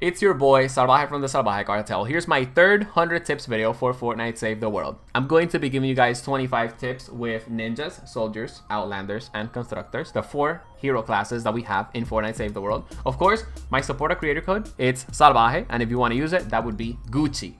It's your boy Salvajee from the Salvajee Cartel. Here's my third 100 tips video for Fortnite Save the World. I'm going to be giving you guys 25 tips with ninjas, soldiers, outlanders, and constructors, the 4 hero classes that we have in Fortnite Save the World. Of course, my supporter creator code, it's Salvajee, and if you want to use it, that would be Gucci.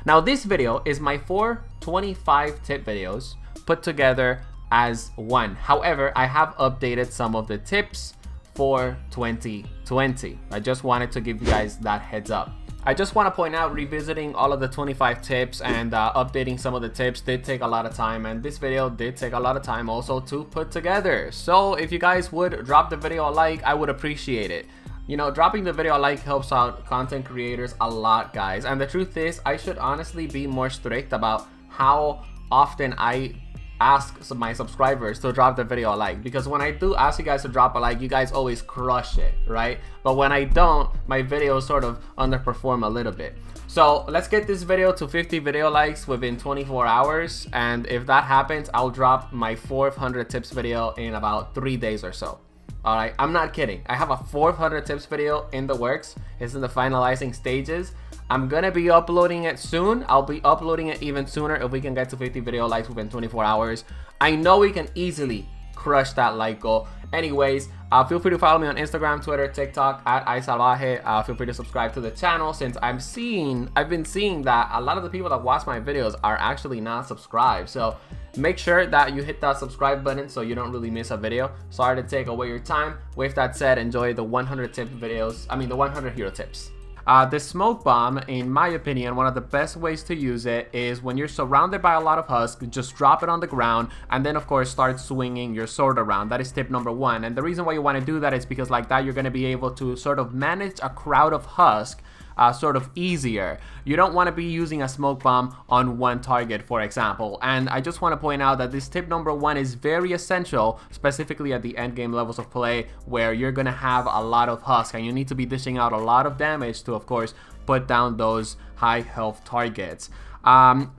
Now this video is my 4 25 tip videos put together as one. However, I have updated some of the tips for 2020. I just wanted to give you guys that heads up. I just want to point out, revisiting all of the 25 tips and updating some of the tips did take a lot of time, and this video did take a lot of time also to put together. So if you guys would drop the video a like, I would appreciate it. You know, dropping the video a like helps out content creators a lot, guys. And the truth is, I should honestly be more strict about how often I ask my subscribers to drop the video a like, because when I do ask you guys to drop a like, you guys always crush it, right? But when I don't, my videos sort of underperform a little bit. So let's get this video to 50 video likes within 24 hours, and if that happens, I'll drop my 400 tips video in about 3 days or so. Alright, I'm not kidding. I have a 400 tips video in the works. It's in the finalizing stages. I'm gonna be uploading it soon. I'll be uploading it even sooner if we can get to 50 video likes within 24 hours. I know we can easily crush that like goal. Anyways, feel free to follow me on Instagram, Twitter, TikTok at iSalvajee. Feel free to subscribe to the channel, since I've been seeing that a lot of the people that watch my videos are actually not subscribed. So make sure that you hit that subscribe button so you don't really miss a video. Sorry to take away your time. With that said, enjoy the 100 tip videos. The 100 hero tips. The smoke bomb, in my opinion, one of the best ways to use it is when you're surrounded by a lot of husks. Just drop it on the ground and then of course start swinging your sword around. That is tip number 1. And the reason why you want to do that is because like that you're going to be able to sort of manage a crowd of husks sort of easier. You don't want to be using a smoke bomb on one target, for example. And I just want to point out that this tip number 1 is very essential, specifically at the end game levels of play where you're gonna have a lot of husks and you need to be dishing out a lot of damage to, of course, put down those high health targets.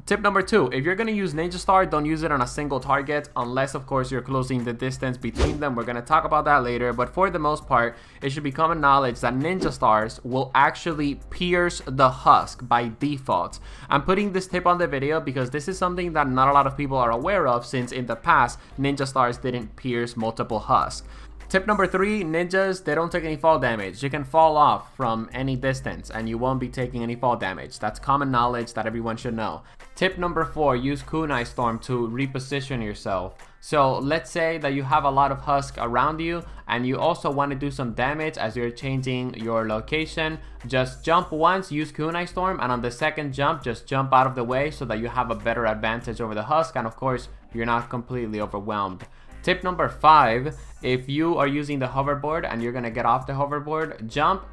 Tip number 2, if you're going to use Ninja Star, don't use it on a single target unless of course you're closing the distance between them. We're going to talk about that later, but for the most part, it should be common knowledge that Ninja Stars will actually pierce the husk by default. I'm putting this tip on the video because this is something that not a lot of people are aware of, since in the past, Ninja Stars didn't pierce multiple husks. Tip number 3, ninjas, they don't take any fall damage. You can fall off from any distance and you won't be taking any fall damage. That's common knowledge that everyone should know. Tip number 4, use Kunai Storm to reposition yourself. So let's say that you have a lot of husk around you and you also want to do some damage as you're changing your location. Just jump once, use Kunai Storm, and on the second jump, just jump out of the way so that you have a better advantage over the husk, and of course, you're not completely overwhelmed. Tip number 5, if you are using the hoverboard and you're gonna get off the hoverboard, jump,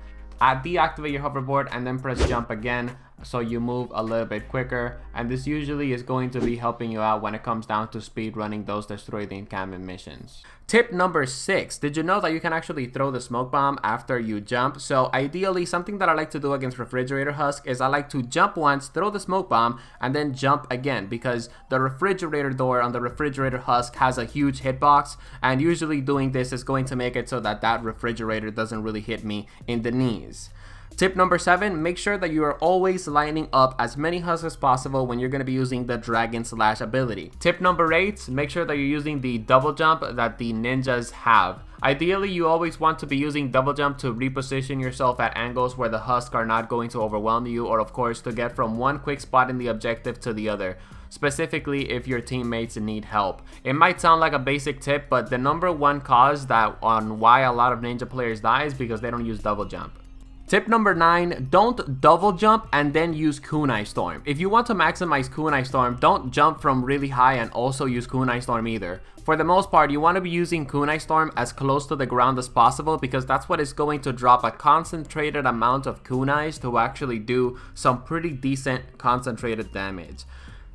deactivate your hoverboard and then press jump again so you move a little bit quicker, and this usually is going to be helping you out when it comes down to speed running those destroy the encampment missions. Tip number 6, did you know that you can actually throw the smoke bomb after you jump? So ideally, something that I like to do against refrigerator husk is I like to jump once, throw the smoke bomb, and then jump again, because the refrigerator door on the refrigerator husk has a huge hitbox, and usually doing this is going to make it so that that refrigerator doesn't really hit me in the knees. Tip number 7, make sure that you are always lining up as many husks as possible when you're going to be using the Dragon Slash ability. Tip number 8, make sure that you're using the double jump that the ninjas have. Ideally, you always want to be using double jump to reposition yourself at angles where the husks are not going to overwhelm you, or of course to get from one quick spot in the objective to the other, specifically if your teammates need help. It might sound like a basic tip, but the number 1 cause that on why a lot of ninja players die is because they don't use double jump. Tip number 9, don't double jump and then use Kunai Storm. If you want to maximize Kunai Storm, don't jump from really high and also use Kunai Storm either. For the most part, you want to be using Kunai Storm as close to the ground as possible, because that's what is going to drop a concentrated amount of kunais to actually do some pretty decent concentrated damage.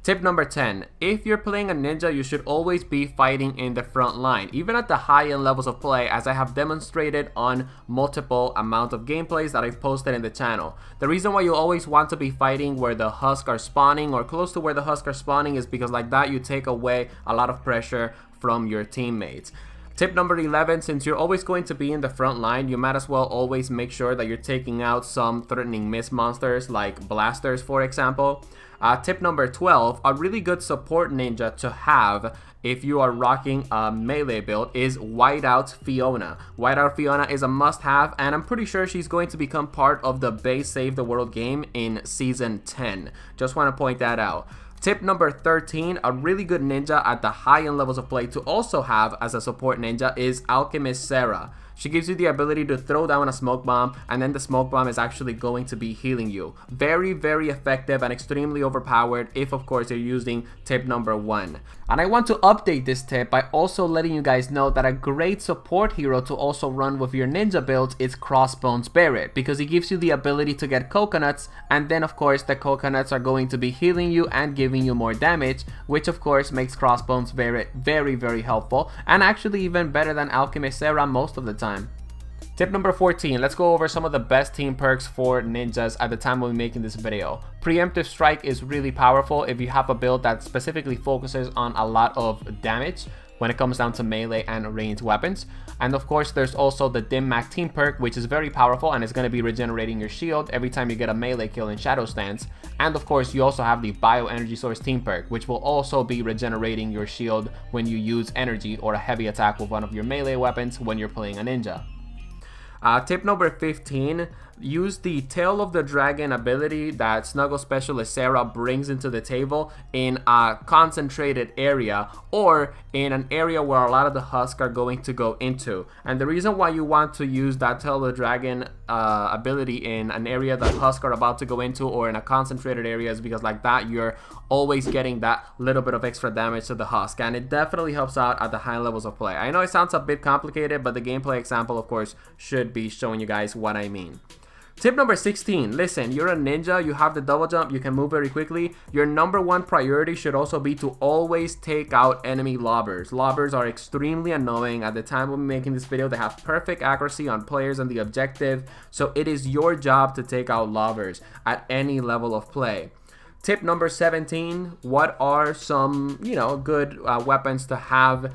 Tip number 10, if you're playing a ninja, you should always be fighting in the front line, even at the high-end levels of play, as I have demonstrated on multiple amount of gameplays that I've posted in the channel. The reason why you always want to be fighting where the husks are spawning or close to where the husks are spawning is because like that you take away a lot of pressure from your teammates. Tip number 11, since you're always going to be in the front line, you might as well always make sure that you're taking out some threatening miss monsters like blasters, for example. Tip number 12, a really good support ninja to have if you are rocking a melee build is Whiteout Fiona. Whiteout Fiona is a must-have, and I'm pretty sure she's going to become part of the base Save the World game in Season 10. Just want to point that out. Tip number 13, a really good ninja at the high-end levels of play to also have as a support ninja is Alchemist Sarah. She gives you the ability to throw down a smoke bomb, and then the smoke bomb is actually going to be healing you. Very, very effective and extremely overpowered if, of course, you're using tip number 1. And I want to update this tip by also letting you guys know that a great support hero to also run with your ninja builds is Crossbones Barret, because he gives you the ability to get coconuts, and then, of course, the coconuts are going to be healing you and giving you more damage, which, of course, makes Crossbones Barret very, very helpful, and actually even better than Alchemist Sarah most of the time. Tip number 14, let's go over some of the best team perks for ninjas at the time of making this video. Preemptive Strike is really powerful if you have a build that specifically focuses on a lot of damage when it comes down to melee and ranged weapons. And of course, there's also the Dim Mak team perk, which is very powerful and is going to be regenerating your shield every time you get a melee kill in Shadow Stance. And of course, you also have the Bio Energy Source team perk, which will also be regenerating your shield when you use energy or a heavy attack with one of your melee weapons when you're playing a ninja. Tip number 15, use the Tail of the Dragon ability that Snuggle Specialist Sarah brings into the table in a concentrated area or in an area where a lot of the husks are going to go into. And the reason why you want to use that Tail of the Dragon ability in an area that husks are about to go into or in a concentrated area is because like that you're always getting that little bit of extra damage to the husk, and it definitely helps out at the high levels of play. I know it sounds a bit complicated, but the gameplay example of course should be showing you guys what I mean. Tip number 16, listen, you're a ninja, you have the double jump, you can move very quickly. Your number 1 priority should also be to always take out enemy lobbers. Lobbers are extremely annoying. At the time of me making this video, they have perfect accuracy on players and the objective, so it is your job to take out lobbers at any level of play. Tip number 17, what are some, good weapons to have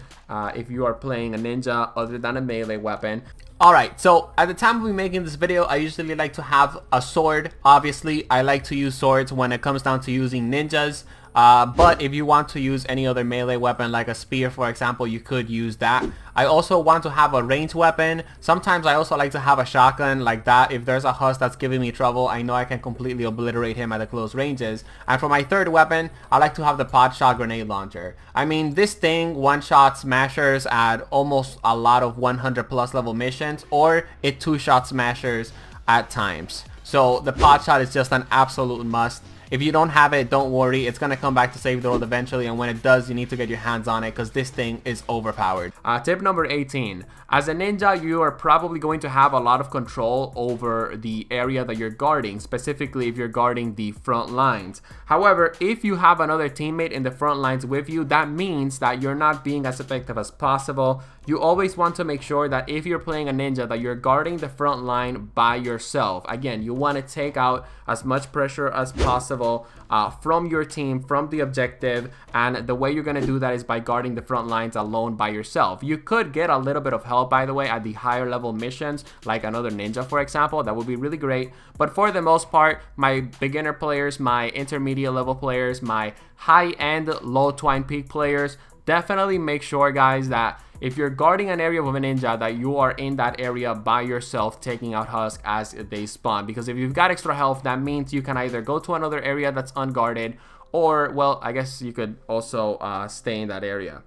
if you are playing a ninja other than a melee weapon? Alright, so at the time of me making this video, I usually like to have a sword. Obviously, I like to use swords when it comes down to using ninjas. But if you want to use any other melee weapon like a spear, for example, you could use that. I also want to have a ranged weapon. Sometimes I also like to have a shotgun like that. If there's a husk that's giving me trouble, I know I can completely obliterate him at the close ranges. And for my third weapon, I like to have the pot shot grenade launcher. I mean, this thing one-shot smashers at almost a lot of 100+ level missions, or it two-shot smashers at times. So the pot shot is just an absolute must. If you don't have it, don't worry, it's gonna come back to save the world eventually, and when it does, you need to get your hands on it because this thing is overpowered. Tip number 18, as a ninja, you are probably going to have a lot of control over the area that you're guarding, specifically if you're guarding the front lines. However, if you have another teammate in the front lines with you, that means that you're not being as effective as possible. You always want to make sure that if you're playing a ninja, that you're guarding the front line by yourself. Again, you want to take out as much pressure as possible from your team, from the objective, and the way you're going to do that is by guarding the front lines alone by yourself. You could get a little bit of help, by the way, at the higher level missions, like another ninja, for example. That would be really great. But for the most part, my beginner players, my intermediate level players, my high-end low twine peak players, definitely make sure, guys, that if you're guarding an area with a ninja, that you are in that area by yourself taking out husks as they spawn. Because if you've got extra health, that means you can either go to another area that's unguarded, or, well, I guess you could also stay in that area.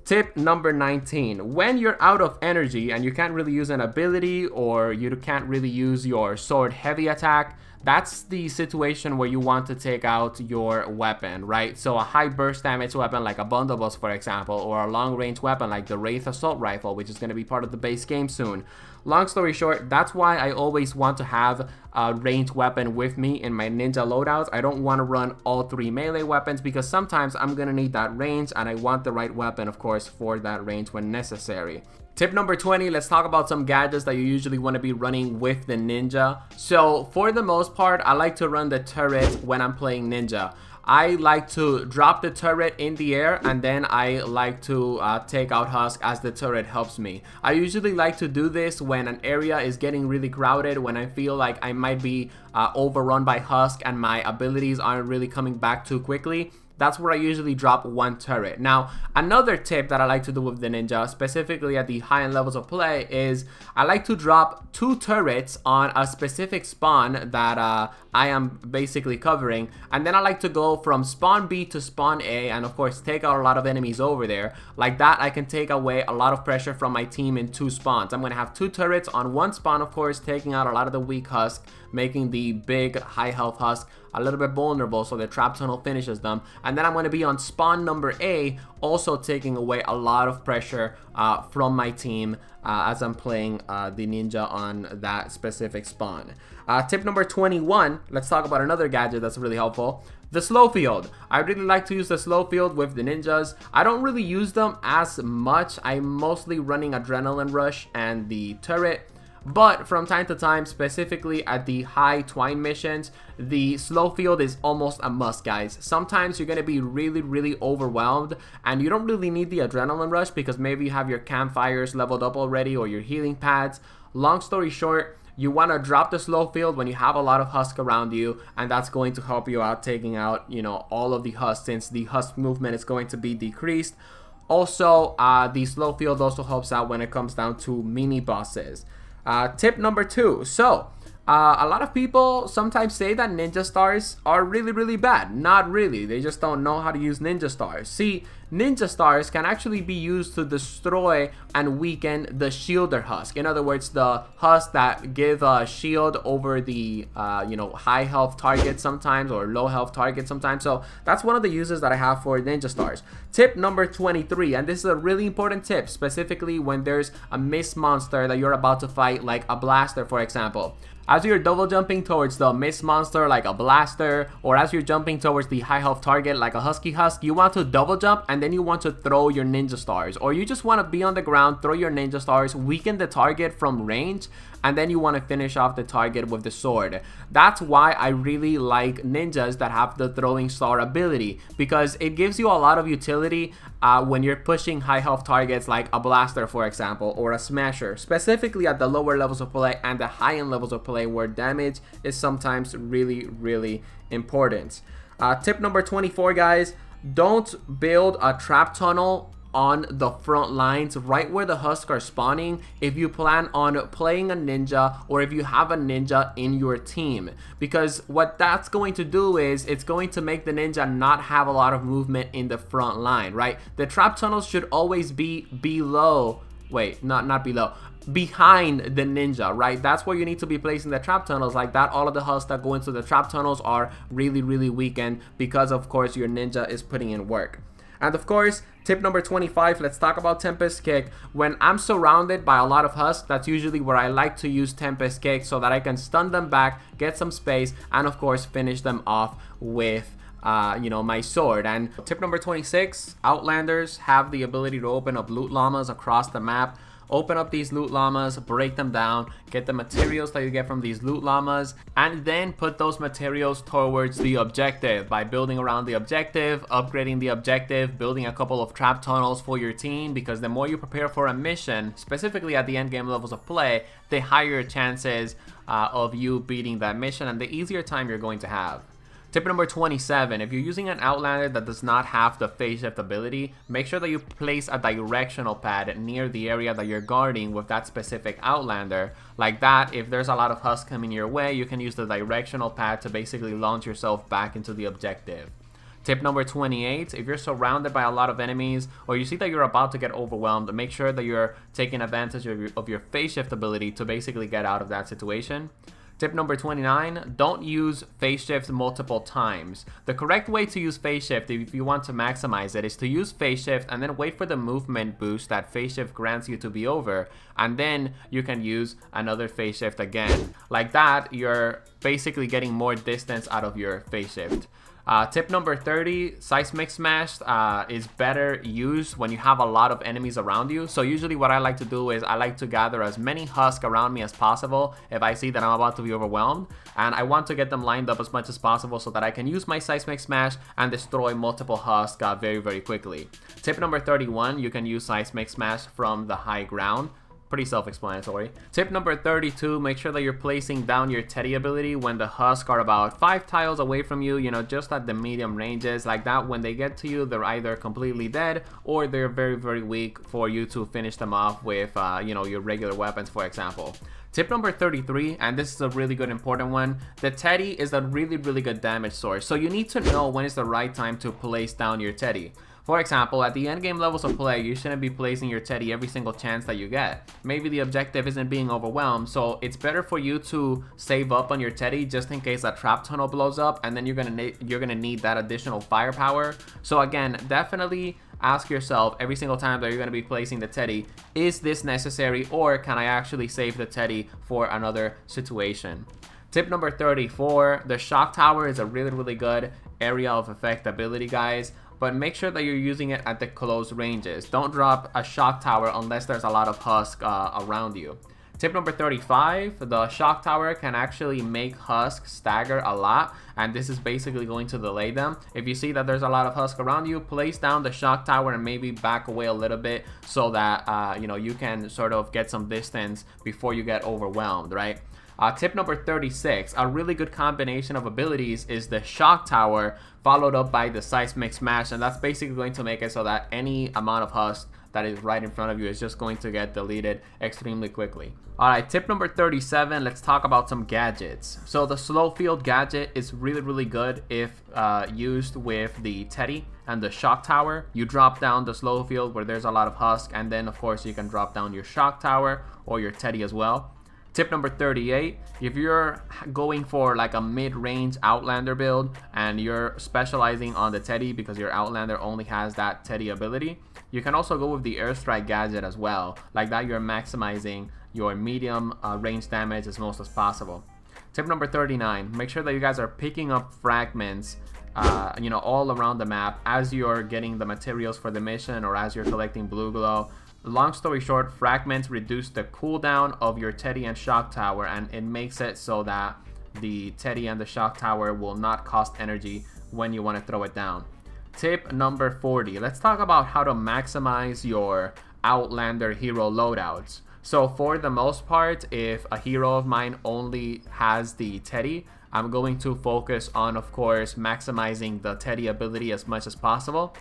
Tip number 19, when you're out of energy and you can't really use an ability, or you can't really use your sword heavy attack, that's the situation where you want to take out your weapon, right? So a high burst damage weapon like a Bundlebuss, for example, or a long range weapon like the Wraith Assault Rifle, which is going to be part of the base game soon. Long story short, that's why I always want to have a ranged weapon with me in my ninja loadouts. I don't want to run all 3 melee weapons because sometimes I'm going to need that range, and I want the right weapon, of course, for that range when necessary. Tip number 20, let's talk about some gadgets that you usually want to be running with the ninja. So for the most part, I like to run the turret when I'm playing ninja. I like to drop the turret in the air, and then I like to take out Husk as the turret helps me. I usually like to do this when an area is getting really crowded, when I feel like I might be overrun by Husk and my abilities aren't really coming back too quickly. That's where I usually drop one turret. Now, another tip that I like to do with the ninja, specifically at the high-end levels of play, is I like to drop 2 turrets on a specific spawn that I am basically covering, and then I like to go from spawn B to spawn A, and of course take out a lot of enemies over there. Like that, I can take away a lot of pressure from my team in 2 spawns. I'm gonna have 2 turrets on 1 spawn, of course, taking out a lot of the weak Husk, making the big high health Husk a little bit vulnerable so the trap tunnel finishes them. And then I'm going to be on spawn number A, also taking away a lot of pressure from my team as I'm playing the ninja on that specific spawn. Tip number 21, let's talk about another gadget that's really helpful. The slow field. I really like to use the slow field with the ninjas. I don't really use them as much. I'm mostly running Adrenaline Rush and the turret. But from time to time, specifically at the high twine missions, the slow field is almost a must, guys. Sometimes you're going to be really overwhelmed and you don't really need the adrenaline rush because maybe you have your campfires leveled up already or your healing pads. Long story short, you want to drop the slow field when you have a lot of Husk around you, and that's going to help you out taking out, you know, all of the Husk, since the Husk movement is going to be decreased. Also, the slow field also helps out when it comes down to mini bosses. Tip number 2. So, a lot of people sometimes say that ninja stars are really bad. Not really. They just don't know how to use ninja stars. See, ninja stars can actually be used to destroy and weaken the shielder Husk. In other words, the Husk that give a shield over the you know, high health target sometimes or low health target sometimes. So that's one of the uses that I have for ninja stars. Tip number 23, and this is a really important tip, specifically when there's a mist monster that you're about to fight, like a blaster, for example. As you're double jumping towards the mist monster like a blaster, or as you're jumping towards the high health target like a husky Husk, you want to double jump and then you want to throw your ninja stars, or you just want to be on the ground, throw your ninja stars, weaken the target from range, and then you want to finish off the target with the sword. That's why I really like ninjas that have the throwing star ability, because it gives you a lot of utility when you're pushing high health targets like a blaster, for example, or a smasher, specifically at the lower levels of play and the high end levels of play where damage is sometimes really important. Tip number 24, guys, don't build a trap tunnel on the front lines right where the Husk are spawning if you plan on playing a ninja or if you have a ninja in your team, because what that's going to do is it's going to make the ninja not have a lot of movement in the front line, right? The trap tunnels should always be below, wait, not below, behind the ninja, right? That's where you need to be placing the trap tunnels. Like that, all of the Husks that go into the trap tunnels are really weakened because of course your ninja is putting in work. And of course, tip number 25, let's talk about Tempest Kick. When I'm surrounded by a lot of Husks, that's usually where I like to use Tempest Kick so that I can stun them back, get some space, and of course finish them off with you know, my sword. And tip number 26, Outlanders have the ability to open up loot llamas across the map. Open up these loot llamas, break them down, get the materials that you get from these loot llamas, and then put those materials towards the objective by building around the objective, upgrading the objective, building a couple of trap tunnels for your team, because the more you prepare for a mission, specifically at the end game levels of play, the higher chances of you beating that mission and the easier time you're going to have. Tip number 27, if you're using an Outlander that does not have the phase shift ability, make sure that you place a directional pad near the area that you're guarding with that specific Outlander. Like that, if there's a lot of Husks coming your way, you can use the directional pad to basically launch yourself back into the objective. Tip number 28, if you're surrounded by a lot of enemies or you see that you're about to get overwhelmed, make sure that you're taking advantage of your phase shift ability to basically get out of that situation. Tip number 29, don't use phase shift multiple times. The correct way to use phase shift, if you want to maximize it, is to use phase shift and then wait for the movement boost that phase shift grants you to be over, and then you can use another phase shift again. Like that, you're basically getting more distance out of your phase shift. Tip number 30, Seismic Smash is better used when you have a lot of enemies around you. So usually what I like to do is I like to gather as many husks around me as possible if I see that I'm about to be overwhelmed. And I want to get them lined up as much as possible so that I can use my Seismic Smash and destroy multiple husks very, very quickly. Tip number 31, you can use Seismic Smash from the high ground. Pretty self-explanatory. Tip number 32, make sure that you're placing down your Teddy ability when the husks are about 5 tiles away from you, you know, just at the medium ranges. Like that, when they get to you, they're either completely dead or they're very, very weak for you to finish them off with, you know, your regular weapons, for example. Tip number 33, and this is a really good important one, the Teddy is a really, really good damage source. So you need to know when is the right time to place down your Teddy. For example, at the endgame levels of play, you shouldn't be placing your Teddy every single chance that you get. Maybe the objective isn't being overwhelmed, so it's better for you to save up on your Teddy just in case that trap tunnel blows up, and then you're gonna need that additional firepower. So again, definitely ask yourself every single time that you're going to be placing the Teddy, is this necessary, or can I actually save the Teddy for another situation? Tip number 34, the shock tower is a really, really good area of effect ability, guys. But make sure that you're using it at the close ranges. Don't drop a shock tower unless there's a lot of husk around you. Tip number 35, the shock tower can actually make husks stagger a lot, and this is basically going to delay them. If you see that there's a lot of husk around you, place down the shock tower and maybe back away a little bit so that you know, you can sort of get some distance before you get overwhelmed, right? Tip number 36, a really good combination of abilities is the shock tower followed up by the Seismic Smash, and that's basically going to make it so that any amount of husk that is right in front of you is just going to get deleted extremely quickly. Alright, tip number 37, let's talk about some gadgets. So the slow field gadget is really, really good if used with the Teddy and the shock tower. You drop down the slow field where there's a lot of husk, and then of course you can drop down your shock tower or your Teddy as well. Tip number 38, if you're going for like a mid-range Outlander build and you're specializing on the Teddy because your Outlander only has that Teddy ability, you can also go with the Airstrike gadget as well. Like that, you're maximizing your medium range damage as most as possible. Tip number 39, make sure that you guys are picking up fragments you know, all around the map as you're getting the materials for the mission or as you're collecting blue glow. Long story short, fragments reduce the cooldown of your Teddy and shock tower, and it makes it so that the Teddy and the shock tower will not cost energy when you want to throw it down. Tip number 40, let's talk about how to maximize your Outlander hero loadouts. So for the most part, if a hero of mine only has the Teddy, I'm going to focus on, of course, maximizing the Teddy ability as much as possible.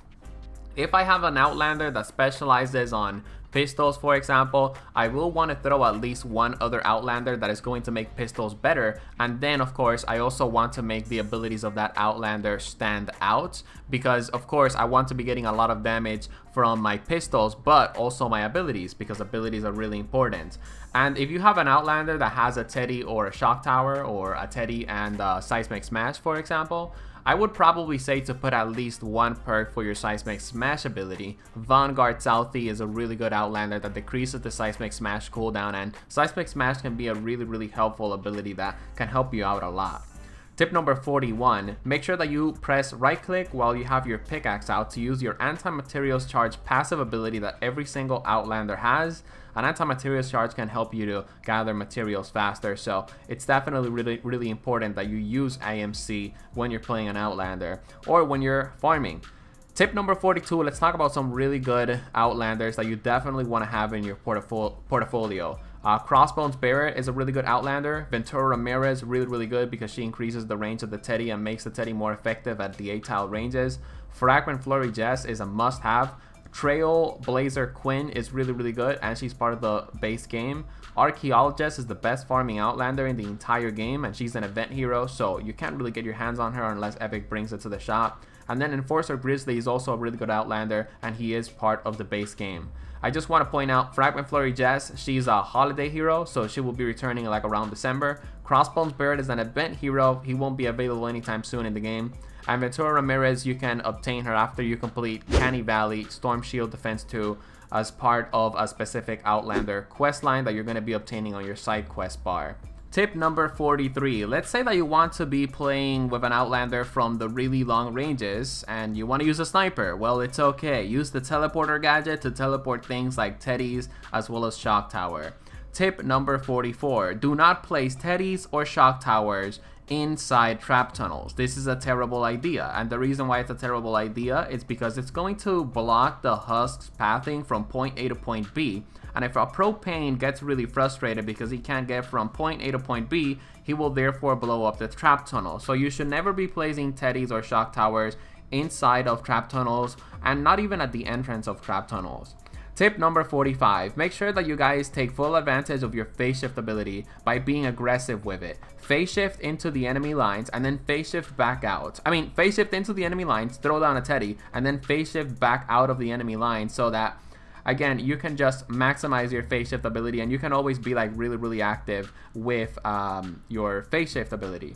If I have an Outlander that specializes on pistols, for example, I will want to throw at least one other Outlander that is going to make pistols better. And then, of course, I also want to make the abilities of that Outlander stand out because, of course, I want to be getting a lot of damage from my pistols, but also my abilities, because abilities are really important. And if you have an Outlander that has a Teddy or a shock tower, or a Teddy and a Seismic Smash, for example, I would probably say to put at least one perk for your Seismic Smash ability. Vanguard Southie is a really good Outlander that decreases the Seismic Smash cooldown, and Seismic Smash can be a really, really helpful ability that can help you out a lot. Tip number 41, make sure that you press right click while you have your pickaxe out to use your anti-materials charge passive ability that every single Outlander has. An anti-materials charge can help you to gather materials faster, so it's definitely really, really important that you use AMC when you're playing an Outlander or when you're farming. Tip number 42, let's talk about some really good Outlanders that you definitely want to have in your portfolio. Crossbones Barrett is a really good Outlander. Ventura Ramirez, really, really good because she increases the range of the Teddy and makes the Teddy more effective at the 8-tile ranges. Fragment Flurry Jess is a must-have. Trailblazer Quinn is really, really good, and she's part of the base game. Archaeologist is the best farming Outlander in the entire game, and she's an event hero, so you can't really get your hands on her unless Epic brings it to the shop. And then Enforcer Grizzly is also a really good Outlander, and he is part of the base game. I just want to point out Fragment Flurry Jess, she's a holiday hero, so she will be returning like around December. Crossbones Barrett is an event hero, he won't be available anytime soon in the game. And Ventura Ramirez, you can obtain her after you complete Canny Valley Storm Shield Defense 2 as part of a specific Outlander quest line that you're going to be obtaining on your side quest bar. Tip number 43. Let's say that you want to be playing with an Outlander from the really long ranges and you want to use a sniper. Well, it's okay. Use the teleporter gadget to teleport things like teddies as well as shock tower. Tip number 44. Do not place teddies or shock towers inside trap tunnels. This is a terrible idea, and the reason why it's a terrible idea is because it's going to block the husk's pathing from point A to point B, and if a propane gets really frustrated because he can't get from point A to point B, he will therefore blow up the trap tunnel. So you should never be placing teddies or shock towers inside of trap tunnels, and not even at the entrance of trap tunnels. Tip number 45. Make sure that you guys take full advantage of your phase shift ability by being aggressive with it. Phase shift into the enemy lines and then phase shift back out. Phase shift into the enemy lines, throw down a teddy, and then phase shift back out of the enemy lines so that, again, you can just maximize your phase shift ability and you can always be like really active with your phase shift ability.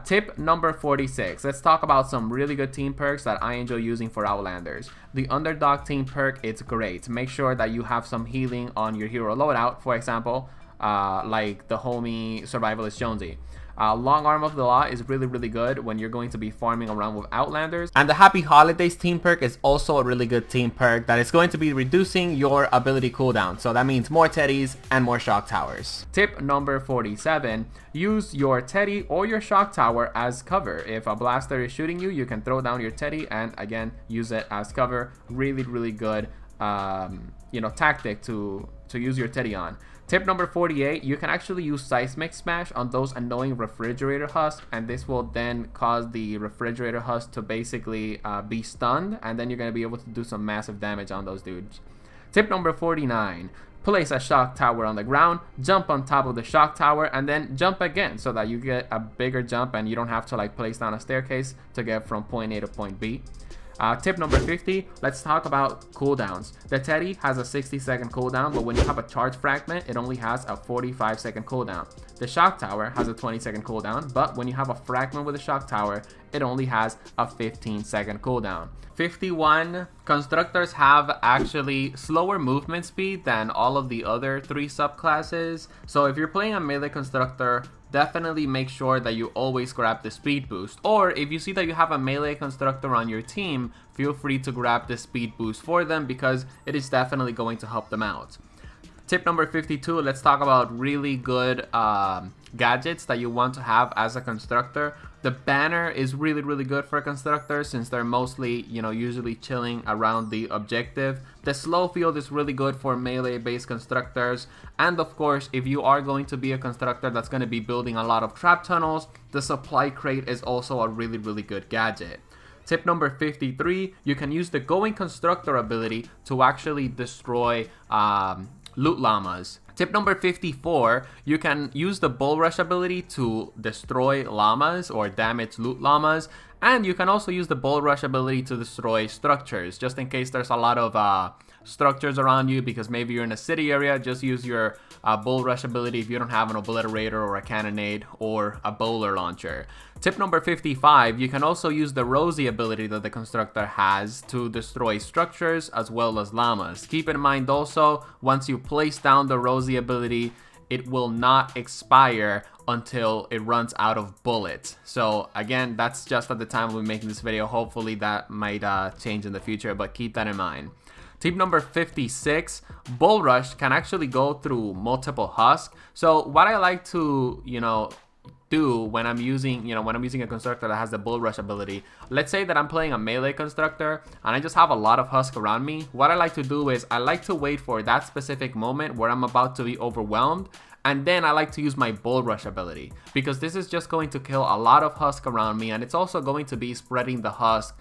Tip number 46. Let's talk about some really good team perks that I enjoy using for Outlanders. The underdog team perk, it's great. Make sure that you have some healing on your hero loadout, for example, like the homie Survivalist Jonesy. Long Arm of the Law is really good when you're going to be farming around with Outlanders. And the Happy Holidays team perk is also a really good team perk that is going to be reducing your ability cooldown. So that means more teddies and more shock towers. Tip number 47. Use your teddy or your shock tower as cover. If a blaster is shooting you, you can throw down your teddy and again use it as cover. Really good tactic to use your teddy on. Tip number 48, you can actually use Seismic Smash on those annoying refrigerator husks, and this will then cause the refrigerator husk to basically be stunned, and then you're going to be able to do some massive damage on those dudes. Tip number 49, place a shock tower on the ground, jump on top of the shock tower, and then jump again so that you get a bigger jump and you don't have to like place down a staircase to get from point A to point B. Tip number 50, let's talk about cooldowns. The teddy has a 60-second cooldown, but when you have a charge fragment, it only has a 45-second cooldown. The shock tower has a 20-second cooldown, but when you have a fragment with a shock tower, it only has a 15-second cooldown. 51, constructors have actually slower movement speed than all of the other 3 subclasses. So if you're playing a melee constructor, definitely make sure that you always grab the speed boost. Or if you see that you have a melee constructor on your team, feel free to grab the speed boost for them because it is definitely going to help them out. Tip number 52, let's talk about really good gadgets that you want to have as a constructor. The banner is really good for constructors since they're mostly, usually chilling around the objective. The slow field is really good for melee based constructors. And of course, if you are going to be a constructor that's going to be building a lot of trap tunnels, the supply crate is also a really good gadget. Tip number 53, you can use the Going Constructor ability to actually destroy loot llamas. Tip number 54, you can use the Bull Rush ability to destroy llamas or damage loot llamas, and you can also use the Bull Rush ability to destroy structures, just in case there's a lot of structures around you, because maybe you're in a city area. Just use your Bull Rush ability if you don't have an obliterator or a cannonade or a bowler launcher. Tip number 55, you can also use the Rosie ability that the constructor has to destroy structures as well as llamas. Keep in mind also, once you place down the Rosie ability, it will not expire until it runs out of bullets. So again, that's just at the time we're making this video. Hopefully that might change in the future, but keep that in mind. Tip number 56, Bull Rush can actually go through multiple husks. So what I like to, do when I'm using a constructor that has the Bull Rush ability, let's say that I'm playing a melee constructor and I just have a lot of husk around me. What I like to do is I like to wait for that specific moment where I'm about to be overwhelmed, and then I like to use my Bull Rush ability, because this is just going to kill a lot of husk around me, and it's also going to be spreading the husk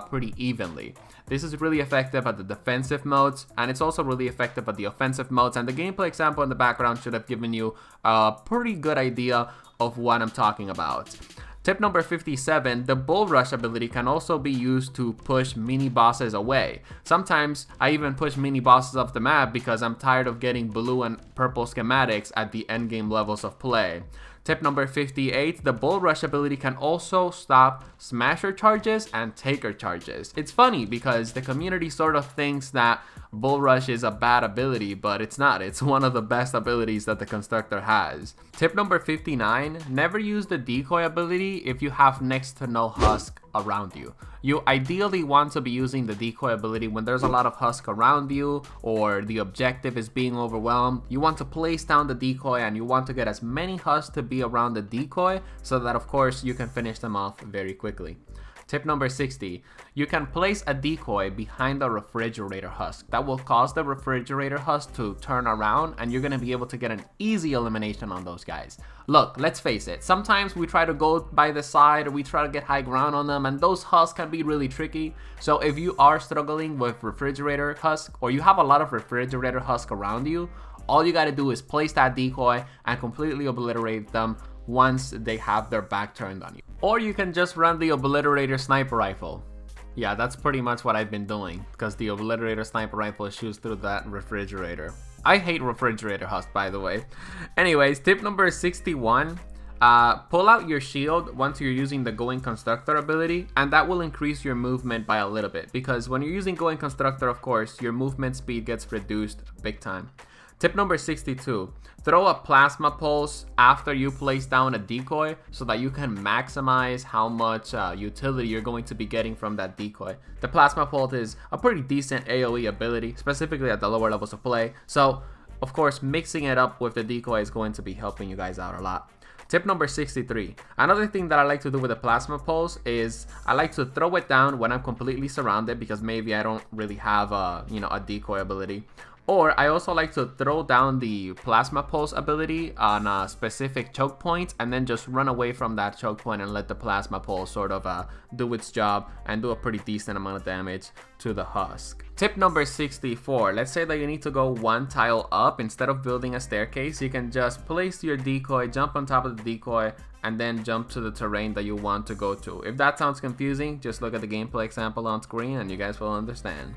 pretty evenly. This is really effective at the defensive modes, and it's also really effective at the offensive modes, and the gameplay example in the background should have given you a pretty good idea of what I'm talking about. Tip number 57, the Bull Rush ability can also be used to push mini bosses away. Sometimes I even push mini bosses off the map because I'm tired of getting blue and purple schematics at the endgame levels of play. Tip number 58, the Bull Rush ability can also stop smasher charges and taker charges. It's funny because the community sort of thinks that Bull Rush is a bad ability, but it's not. It's one of the best abilities that the constructor has. Tip number 59, never use the decoy ability if you have next to no husk around you. You ideally want to be using the decoy ability when there's a lot of husk around you or the objective is being overwhelmed. You want to place down the decoy and you want to get as many husks to be around the decoy so that of course you can finish them off very quickly. Tip number 60, you can place a decoy behind the refrigerator husk. That will cause the refrigerator husk to turn around and you're going to be able to get an easy elimination on those guys. Look, let's face it, sometimes we try to go by the side or we try to get high ground on them and those husks can be really tricky. So if you are struggling with refrigerator husk or you have a lot of refrigerator husk around you, all you got to do is place that decoy and completely obliterate them once they have their back turned on you. Or you can just run the Obliterator Sniper Rifle. Yeah, that's pretty much what I've been doing because the Obliterator Sniper Rifle shoots through that refrigerator. I hate refrigerator husk, by the way. Anyways, tip number 61, pull out your shield once you're using the Going Constructor ability, and that will increase your movement by a little bit because when you're using Going Constructor, of course, your movement speed gets reduced big time. Tip number 62, throw a plasma pulse after you place down a decoy so that you can maximize how much utility you're going to be getting from that decoy. The plasma pulse is a pretty decent AoE ability, specifically at the lower levels of play. So, of course, mixing it up with the decoy is going to be helping you guys out a lot. Tip number 63, another thing that I like to do with the plasma pulse is I like to throw it down when I'm completely surrounded because maybe I don't really have a decoy ability. Or I also like to throw down the plasma pulse ability on a specific choke point and then just run away from that choke point and let the plasma pulse sort of do its job and do a pretty decent amount of damage to the husk. Tip number 64, let's say that you need to go one tile up. Instead of building a staircase, you can just place your decoy, jump on top of the decoy, and then jump to the terrain that you want to go to. If that sounds confusing, just look at the gameplay example on screen and you guys will understand.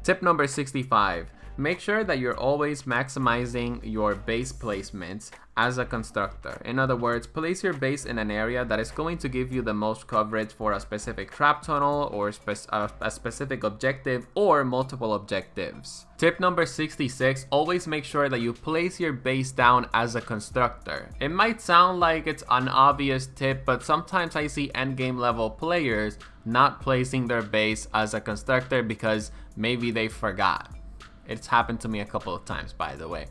Tip number 65, make sure that you're always maximizing your base placements as a constructor. In other words, place your base in an area that is going to give you the most coverage for a specific trap tunnel or a specific objective or multiple objectives. Tip number 66, always make sure that you place your base down as a constructor. It might sound like it's an obvious tip, but sometimes I see endgame level players not placing their base as a constructor because maybe they forgot. It's happened to me a couple of times, by the way.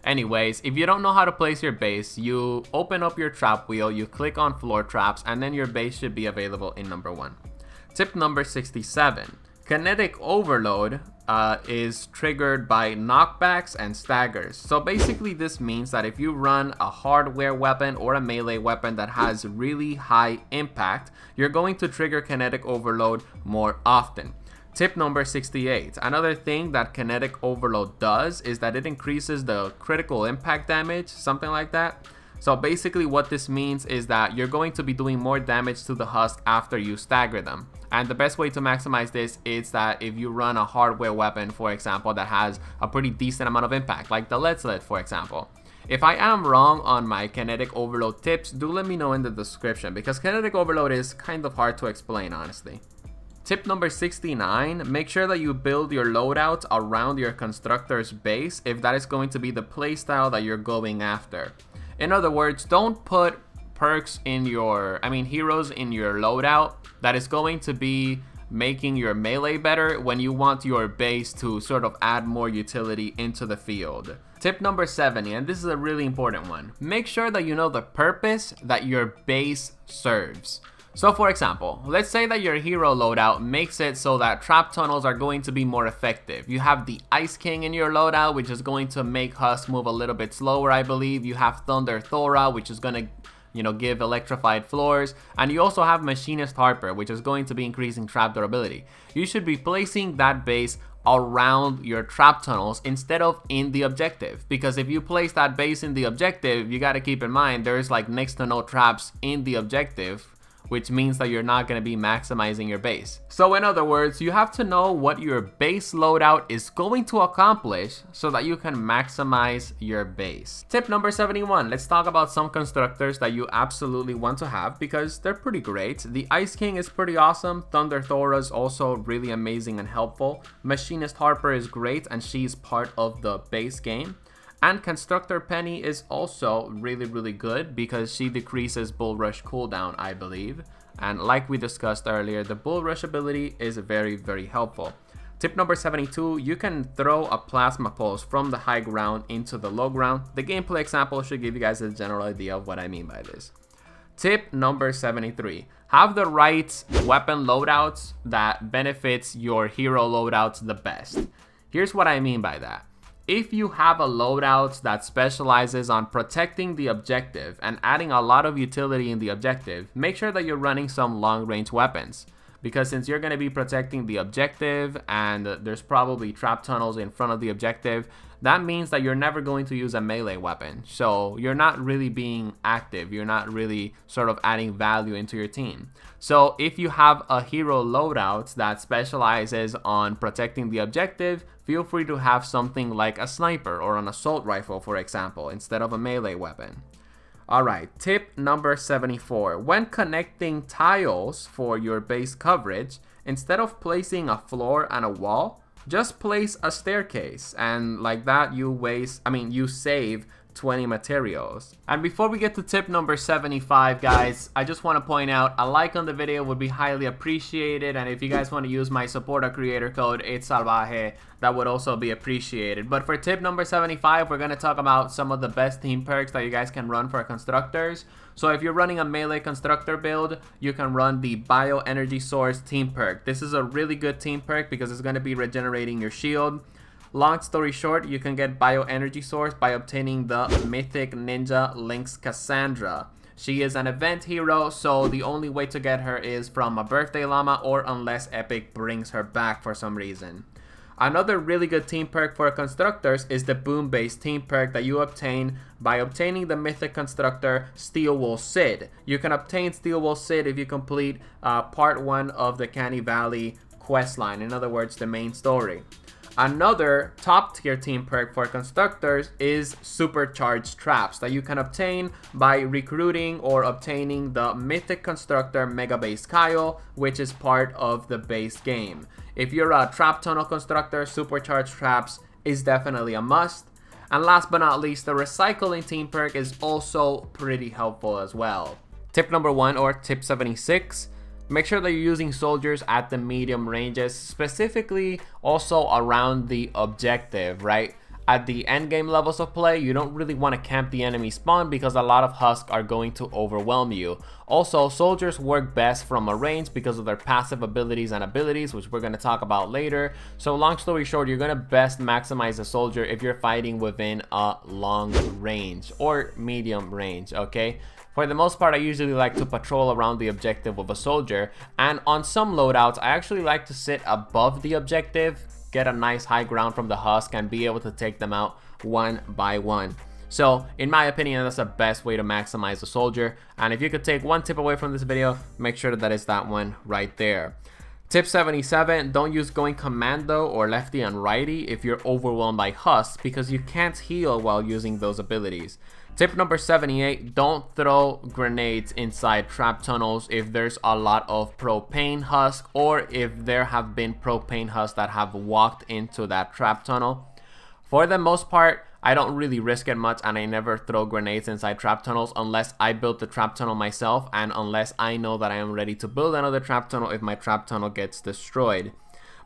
Anyways, if you don't know how to place your base, you open up your trap wheel, you click on floor traps, and then your base should be available in number 1. Tip number 67. Kinetic overload is triggered by knockbacks and staggers. So basically this means that if you run a hardware weapon or a melee weapon that has really high impact, you're going to trigger kinetic overload more often. Tip number 68. Another thing that kinetic overload does is that it increases the critical impact damage, something like that. So basically what this means is that you're going to be doing more damage to the husk after you stagger them. And the best way to maximize this is that if you run a hardware weapon, for example, that has a pretty decent amount of impact, like the lead slit, for example. If I am wrong on my kinetic overload tips, do let me know in the description because kinetic overload is kind of hard to explain, honestly. Tip number 69, make sure that you build your loadouts around your constructor's base if that is going to be the playstyle that you're going after. In other words, don't put heroes in your loadout that is going to be making your melee better when you want your base to sort of add more utility into the field. Tip number 70, and this is a really important one, make sure that you know the purpose that your base serves. So for example, let's say that your hero loadout makes it so that trap tunnels are going to be more effective. You have the Ice King in your loadout, which is going to make Husk move a little bit slower, I believe. You have Thunder Thora, which is going to give electrified floors. And you also have Machinist Harper, which is going to be increasing trap durability. You should be placing that base around your trap tunnels instead of in the objective, because if you place that base in the objective, you got to keep in mind there's like next to no traps in the objective, which means that you're not going to be maximizing your base. So in other words, you have to know what your base loadout is going to accomplish so that you can maximize your base. Tip number 71, let's talk about some constructors that you absolutely want to have because they're pretty great. The Ice King is pretty awesome. Thunder Thora is also really amazing and helpful. Machinist Harper is great and she's part of the base game. And Constructor Penny is also really good because she decreases Bull Rush cooldown, I believe. And like we discussed earlier, the Bull Rush ability is very helpful. Tip number 72, you can throw a Plasma Pulse from the high ground into the low ground. The gameplay example should give you guys a general idea of what I mean by this. Tip number 73, have the right weapon loadouts that benefits your hero loadouts the best. Here's what I mean by that. If you have a loadout that specializes on protecting the objective and adding a lot of utility in the objective, make sure that you're running some long-range weapons. Because since you're going to be protecting the objective and there's probably trap tunnels in front of the objective, that means that you're never going to use a melee weapon. So you're not really being active. You're not really sort of adding value into your team. So if you have a hero loadout that specializes on protecting the objective, feel free to have something like a sniper or an assault rifle, for example, instead of a melee weapon. Alright, tip number 74. When connecting tiles for your base coverage, instead of placing a floor and a wall, just place a staircase, and like that you save 20 materials. And before we get to tip number 75, guys, I just want to point out a like on the video would be highly appreciated, and if you guys want to use my support a creator code, it's Salvajee, that would also be appreciated. But for tip number 75, we're going to talk about some of the best team perks that you guys can run for constructors. So if you're running a melee constructor build, you can run the Bioenergy Source team perk. This is a really good team perk because it's going to be regenerating your shield. Long story short, you can get Bioenergy Source by obtaining the Mythic Ninja Lynx Cassandra. She is an event hero, so the only way to get her is from a birthday llama or unless Epic brings her back for some reason. Another really good team perk for constructors is the boom-based team perk that you obtain by obtaining the mythic constructor Steel Wool Sid. You can obtain Steel Wool Sid if you complete part 1 of the Canny Valley questline, in other words, the main story. Another top tier team perk for constructors is supercharged traps that you can obtain by recruiting or obtaining the mythic constructor Mega Base Kyle, which is part of the base game. If you're a trap tunnel constructor, supercharged traps is definitely a must. And last but not least, the recycling team perk is also pretty helpful as well. Tip number 1, or tip 76. Make sure that you're using soldiers at the medium ranges, specifically also around the objective, right? At the end game levels of play, you don't really want to camp the enemy spawn because a lot of husks are going to overwhelm you. Also, soldiers work best from a range because of their passive abilities and abilities, which we're going to talk about later. So long story short, you're going to best maximize a soldier if you're fighting within a long range or medium range, okay? For the most part, I usually like to patrol around the objective with a soldier, and on some loadouts, I actually like to sit above the objective, get a nice high ground from the husk, and be able to take them out one by one. So, in my opinion, that's the best way to maximize a soldier, and if you could take one tip away from this video, make sure that it's that one right there. Tip 77, don't use going commando or lefty and righty if you're overwhelmed by husks because you can't heal while using those abilities. Tip number 78, don't throw grenades inside trap tunnels if there's a lot of propane husk or if there have been propane husks that have walked into that trap tunnel. For the most part, I don't really risk it much and I never throw grenades inside trap tunnels unless I built the trap tunnel myself and unless I know that I am ready to build another trap tunnel if my trap tunnel gets destroyed.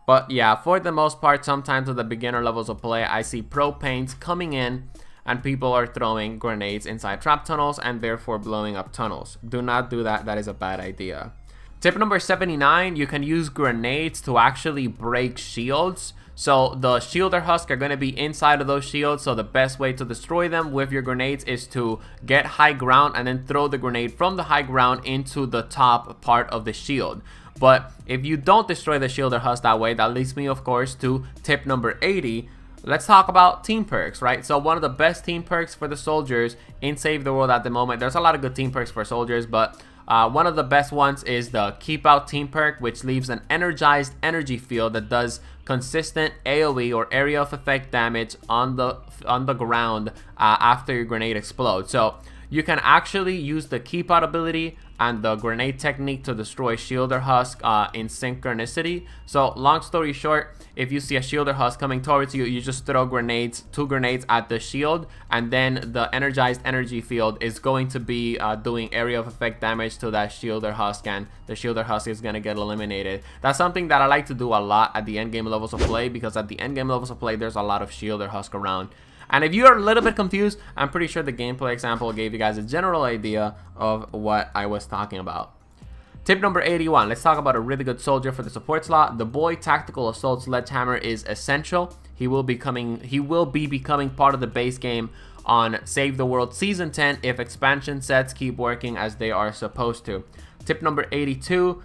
But yeah, for the most part, sometimes at the beginner levels of play, I see propanes coming in and people are throwing grenades inside trap tunnels and therefore blowing up tunnels. Do not do that, that is a bad idea. Tip number 79, you can use grenades to actually break shields. So the shielder husk are going to be inside of those shields, so the best way to destroy them with your grenades is to get high ground and then throw the grenade from the high ground into the top part of the shield. But if you don't destroy the shielder husk that way, that leads me of course to tip number 80. Let's talk about team perks, right? So one of the best team perks for the soldiers in Save the World at the moment, there's a lot of good team perks for soldiers, but One of the best ones is the Keep Out team perk, which leaves an energized energy field that does consistent AoE or area of effect damage on the ground after your grenade explodes. So you can actually use the Keep Out ability and the grenade technique to destroy shielder husk in synchronicity. So long story short, if you see a shielder husk coming towards you, you just throw grenades, 2 grenades at the shield, and then the energized energy field is going to be doing area of effect damage to that shielder husk, and the shielder husk is going to get eliminated. That's something that I like to do a lot at the end game levels of play, because at the end game levels of play, there's a lot of shielder husk around. And if you are a little bit confused, I'm pretty sure the gameplay example gave you guys a general idea of what I was talking about. Tip number 81, let's talk about a really good soldier for the support slot. The Boy Tactical Assault Sledgehammer is essential. He will be becoming part of the base game on Save the World Season 10 if expansion sets keep working as they are supposed to. Tip number 82,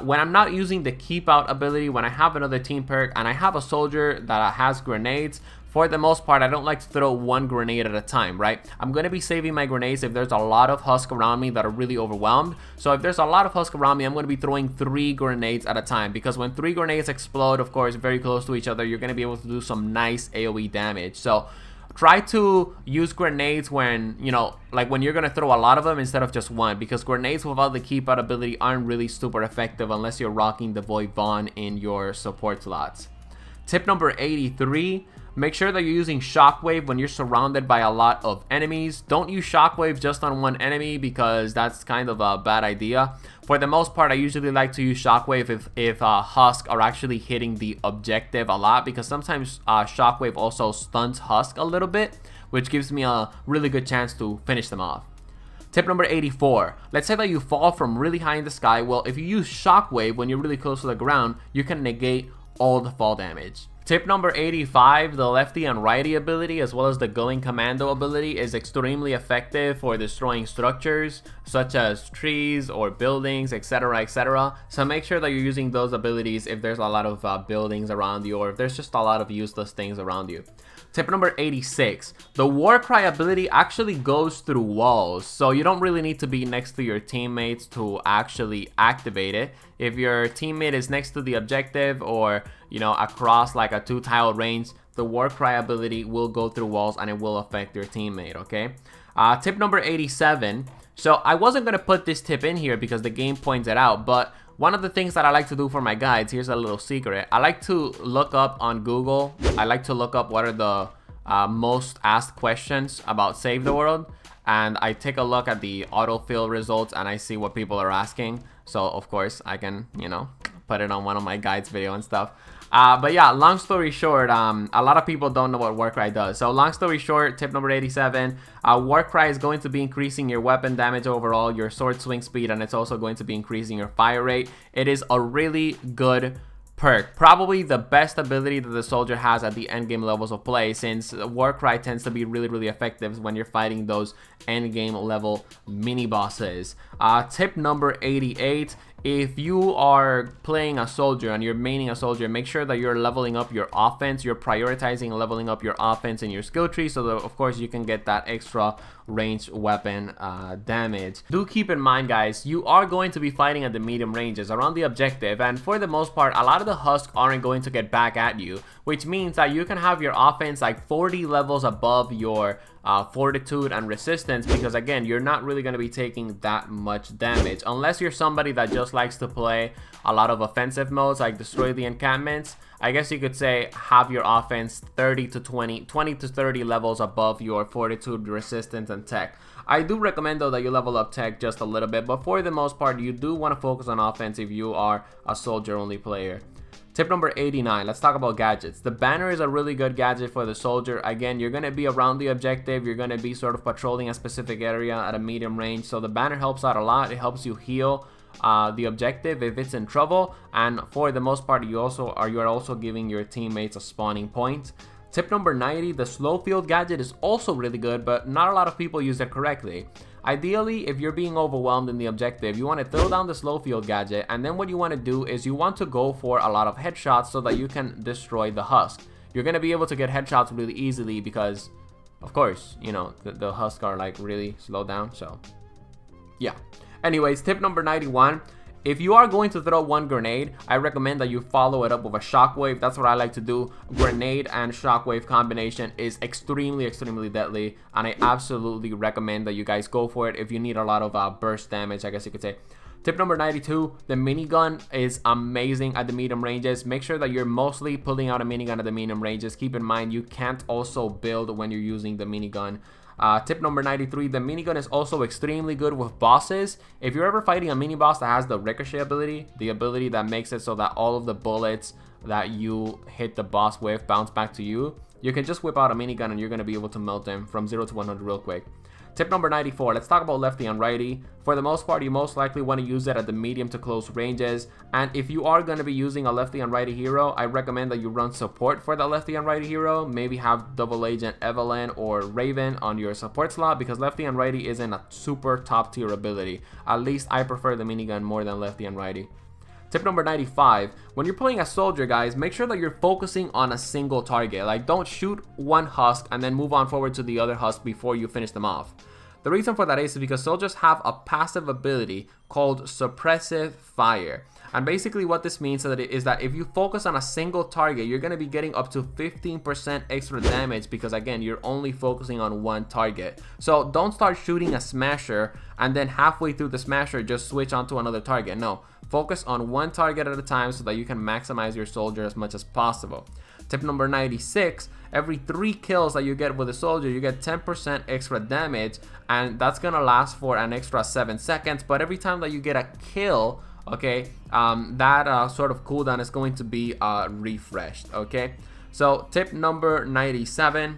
when I'm not using the Keep Out ability, when I have another team perk and I have a soldier that has grenades, for the most part, I don't like to throw 1 grenade at a time, right? I'm going to be saving my grenades if there's a lot of husk around me that are really overwhelmed. So if there's a lot of husk around me, I'm going to be throwing 3 grenades at a time, because when 3 grenades explode, of course, very close to each other, you're going to be able to do some nice AoE damage. So try to use grenades when, you know, like when you're going to throw a lot of them instead of just 1, because grenades without the Keep Out ability aren't really super effective unless you're rocking the Void Vaughn in your support slots. Tip number 83, make sure that you're using Shockwave when you're surrounded by a lot of enemies. Don't use Shockwave just on 1 enemy, because that's kind of a bad idea. For the most part, I usually like to use Shockwave if Husk are actually hitting the objective a lot, because sometimes Shockwave also stuns Husk a little bit, which gives me a really good chance to finish them off. Tip number 84, let's say that you fall from really high in the sky. Well, if you use Shockwave when you're really close to the ground, you can negate all the fall damage. Tip number 85, the lefty and righty ability as well as the going commando ability is extremely effective for destroying structures such as trees or buildings, etc, etc. So make sure that you're using those abilities if there's a lot of buildings around you, or if there's just a lot of useless things around you. Tip number 86, the war cry ability actually goes through walls, so you don't really need to be next to your teammates to actually activate it. If your teammate is next to the objective, or you know, across like a 2-tile range, the war cry ability will go through walls and it will affect your teammate, okay? Tip number 87, so I wasn't going to put this tip in here because the game points it out, but one of the things that I like to do for my guides, here's a little secret. I like to look up on Google. I like to look up what are the most asked questions about Save the World. And I take a look at the autofill results and I see what people are asking. So, of course, I can, you know, put it on one of my guides video and stuff. But yeah, long story short, a lot of people don't know what Warcry does. So long story short, tip number 87, Warcry is going to be increasing your weapon damage overall, your sword swing speed, and it's also going to be increasing your fire rate. It is a really good perk, probably the best ability that the soldier has at the end game levels of play, since Warcry tends to be really effective when you're fighting those end game level mini bosses. Tip number 88, if you are playing a soldier and you're maining a soldier, make sure that you're leveling up your offense. You're prioritizing leveling up your offense in your skill tree so that of course you can get that extra ranged weapon damage. Do keep in mind, guys, you are going to be fighting at the medium ranges around the objective, and for the most part a lot of the husks aren't going to get back at you, which means that you can have your offense like 40 levels above your fortitude and resistance, because again, you're not really going to be taking that much damage unless you're somebody that just likes to play a lot of offensive modes like destroy the encampments. I guess you could say have your offense 20 to 30 levels above your fortitude, resistance, and tech. I do recommend though that you level up tech just a little bit, but for the most part you do want to focus on offense if you are a soldier only player. Tip number 89, let's talk about gadgets. The banner is a really good gadget for the soldier. Again, you're going to be around the objective, you're going to be sort of patrolling a specific area at a medium range, so the banner helps out a lot. It helps you heal the objective if it's in trouble, and for the most part you're also giving your teammates a spawning point. Tip number 90, the slow field gadget is also really good, but not a lot of people use it correctly. Ideally, if you're being overwhelmed in the objective, you want to throw down the slow field gadget, and then what you want to do is you want to go for a lot of headshots so that you can destroy the husk. You're going to be able to get headshots really easily because, of course, you know, the husk are like really slowed down, so yeah. Anyways, tip number 91. If you are going to throw one grenade, I recommend that you follow it up with a shockwave. That's what I like to do. Grenade and shockwave combination is extremely deadly, and I absolutely recommend that you guys go for it if you need a lot of burst damage, I guess you could say. Tip number 92, the minigun is amazing at the medium ranges. Make sure that you're mostly pulling out a minigun at the medium ranges. Keep in mind, you can't also build when you're using the minigun. Tip number 93, the minigun is also extremely good with bosses. If you're ever fighting a mini boss that has the ricochet ability, the ability that makes it so that all of the bullets that you hit the boss with bounce back to you, you can just whip out a minigun and you're going to be able to melt them from 0 to 100 real quick. Tip number 94, let's talk about lefty and righty. For the most part, you most likely want to use it at the medium to close ranges. And if you are going to be using a lefty and righty hero, I recommend that you run support for the lefty and righty hero. Maybe have double agent Evelyn or Raven on your support slot, because lefty and righty isn't a super top tier ability. At least I prefer the minigun more than lefty and righty. Tip number 95, when you're playing a soldier, guys, make sure that you're focusing on a single target. Like, don't shoot one husk and then move on forward to the other husk before you finish them off. The reason for that is because soldiers have a passive ability called suppressive fire. And basically what this means is that if you focus on a single target, you're going to be getting up to 15% extra damage, because again, you're only focusing on one target. So don't start shooting a smasher and then halfway through the smasher just switch onto another target. No, focus on one target at a time so that you can maximize your soldier as much as possible. Tip number 96, every 3 kills that you get with a soldier, you get 10% extra damage, and that's gonna last for an extra 7 seconds. But every time that you get a kill, okay, that sort of cooldown is going to be refreshed, okay? So tip number 97,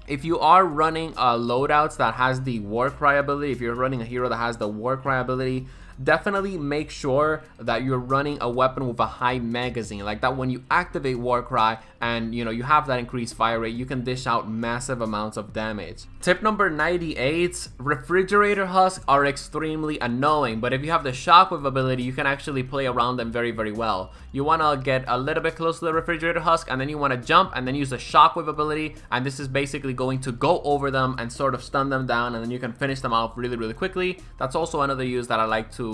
if you are running loadouts that has the war cry ability, if you're running a hero that has the war cry ability, definitely make sure that you're running a weapon with a high magazine, like that when you activate war cry and you have that increased fire rate, you can dish out massive amounts of damage. Tip number 98, refrigerator husks are extremely annoying, but if you have the shockwave ability, you can actually play around them very well. You want to get a little bit close to the refrigerator husk, and then you want to jump and then use the shockwave ability, and this is basically going to go over them and sort of stun them down, and then you can finish them off really quickly. That's also another use that I like to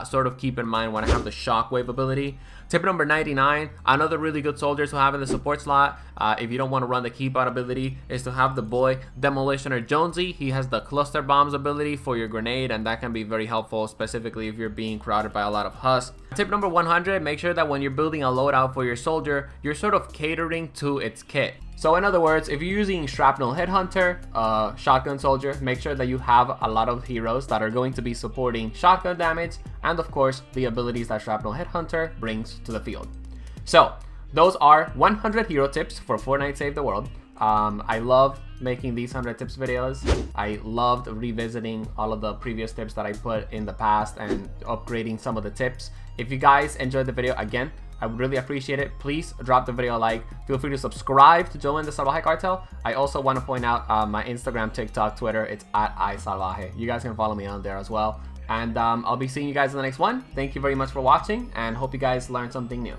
sort of keep in mind when I have the shockwave ability. Tip number 99, another really good soldier to have in the support slot, if you don't want to run the keep out ability, is to have the boy Demolitioner Jonesy. He has the cluster bombs ability for your grenade, and that can be very helpful, specifically if you're being crowded by a lot of husks. Tip number 100, make sure that when you're building a loadout for your soldier, you're sort of catering to its kit. So in other words, if you're using Shrapnel Headhunter, Shotgun Soldier, make sure that you have a lot of heroes that are going to be supporting shotgun damage, and of course the abilities that Shrapnel Headhunter brings to the field. So those are 100 hero tips for Fortnite Save the World. I love making these 100 tips videos. I loved revisiting all of the previous tips that I put in the past and upgrading some of the tips. If you guys enjoyed the video, again, I would really appreciate it. Please drop the video a like. Feel free to subscribe to join the Salvajee cartel. I also want to point out my Instagram, TikTok, Twitter. It's at iSalvajee. You guys can follow me on there as well. And I'll be seeing you guys in the next one. Thank you very much for watching, and hope you guys learned something new.